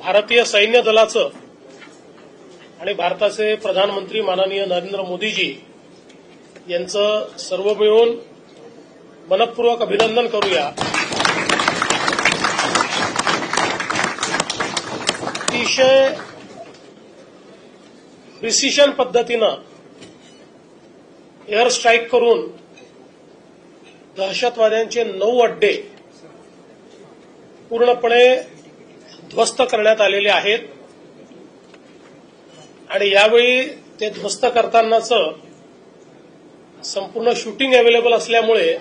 भारतीय सैन्य दलाचं आणि भारताचे प्रधानमंत्री माननीय नरेंद्र मोदीजी यांचं सर्व मिळून मनपूर्वक अभिनंदन करूया। अतिशय प्रिसिशन पद्धतीनं एअर स्ट्राईक करून दहशतवाद्यांचे 9 अड्डे पूर्णपणे ध्वस्त करण्यात आलेले आहेत आणि यावेळी ते ध्वस्त करतानाचं संपूर्ण शूटिंग अवेलेबल असल्यामुळे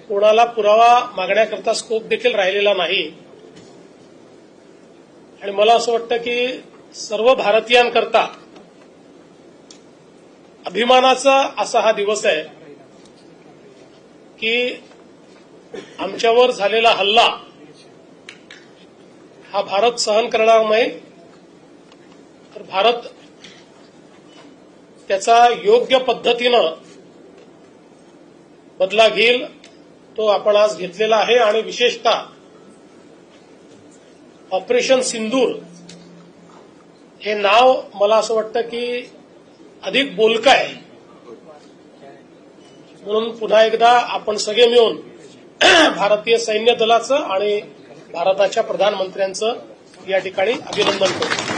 कोणाला पुरावा मागण्याकरता स्कोप देखील राहिलेला नाही आणि मला असं वाटतं की सर्व भारतीयांकरता अभिमानाचा असा हा दिवस आहे की आमच्यावर झालेला हल्ला हा भारत सहन करणार नाही, तर भारत त्याचा योग्य पद्धतीनं बदला घेईल, तो आपण आज घेतलेला आहे। आणि विशेषतः ऑपरेशन सिंदूर हे नाव मला असं वाटतं की अधिक बोलकं आहे, म्हणून पुन्हा एकदा आपण सगळे मिळून भारतीय सैन्य दलाचं आणि भारताच्या प्रधानमंत्र्यांचं या ठिकाणी अभिनंदन करू।